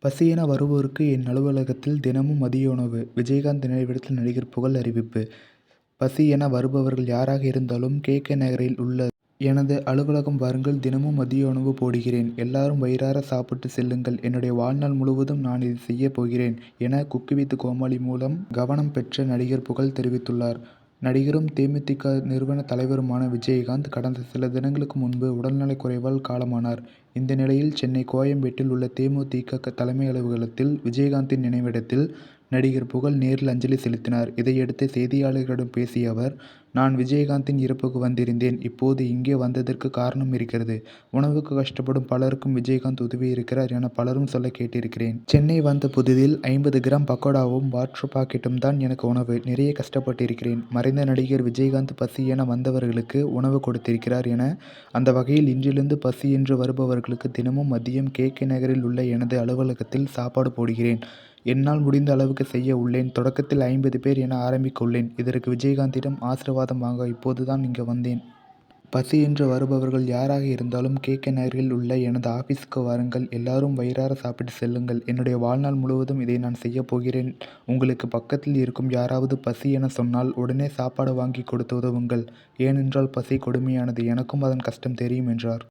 பசி என வருவோருக்கு என் அலுவலகத்தில் தினமும் மதிய உணவு. விஜயகாந்த் நினைவிடத்தில் நடிகர் புகழ் அறிவிப்பு. பசி என வருபவர்கள் யாராக இருந்தாலும் கே. நகரில் உள்ள எனது அலுவலகம் வாருங்கள். தினமும் மதிய உணவு போடுகிறேன். எல்லாரும் வயிறார சாப்பிட்டு செல்லுங்கள். என்னுடைய வாழ்நாள் முழுவதும் நான் இதை செய்ய போகிறேன் என குக்கு வித் கோமாளி மூலம் கவனம் பெற்ற நடிகர் புகழ் தெரிவித்துள்ளார். நடிகரும் தேமுதிக நிறுவன தலைவருமான விஜயகாந்த் கடந்த சில தினங்களுக்கு முன்பு உடல்நலக்குறைவால் காலமானார். இந்த நிலையில் சென்னை கோயம்பேட்டில் உள்ள தேமுதிக தலைமை அலுவலகத்தில் விஜயகாந்தின் நினைவிடத்தில் நடிகர் புகழ் நேரில் அஞ்சலி செலுத்தினார். இதையடுத்து செய்தியாளர்களிடம் பேசிய அவர், நான் விஜயகாந்தின் இறப்புக்கு வந்திருந்தேன். இப்போது இங்கே வந்ததற்கு காரணம் இருக்கிறது. உணவுக்கு கஷ்டப்படும் பலருக்கும் விஜயகாந்த் உதவி இருக்கிறார் என பலரும் சொல்ல கேட்டிருக்கிறேன். சென்னை வந்த புதிதில் 50 கிராம் பக்கோடாவும் வாட்டர் பாக்கெட்டும் தான் எனக்கு உணவு. நிறைய கஷ்டப்பட்டிருக்கிறேன். மறைந்த நடிகர் விஜயகாந்த் பசி என வந்தவர்களுக்கு உணவு கொடுத்திருக்கிறார் என அந்த வகையில் இன்றிலிருந்து பசி என்று வருபவர்களுக்கு தினமும் மதியம் கே. நகரில் உள்ள எனது அலுவலகத்தில் சாப்பாடு போடுகிறேன். என்னால் முடிந்த அளவுக்கு செய்ய உள்ளேன். தொடக்கத்தில் 50 பேர் என ஆரம்பிக்க உள்ளேன். இதற்கு விஜயகாந்திடம் ஆசீர்வாதம் வாங்க இப்போதுதான் இங்கு வந்தேன். பசி என்று வருபவர்கள் யாராக இருந்தாலும் கே. நகரில் உள்ள எனது ஆபீஸுக்கு வாருங்கள். எல்லாரும் வயிறார சாப்பிட்டு செல்லுங்கள். என்னுடைய வாழ்நாள் முழுவதும் இதை நான் செய்ய போகிறேன். உங்களுக்கு பக்கத்தில் இருக்கும் யாராவது பசி என சொன்னால் உடனே சாப்பாடு வாங்கி கொடுத்து உதவுங்கள். ஏனென்றால் பசி கொடுமையானது. எனக்கும் அதன் கஷ்டம் தெரியும் என்றார்.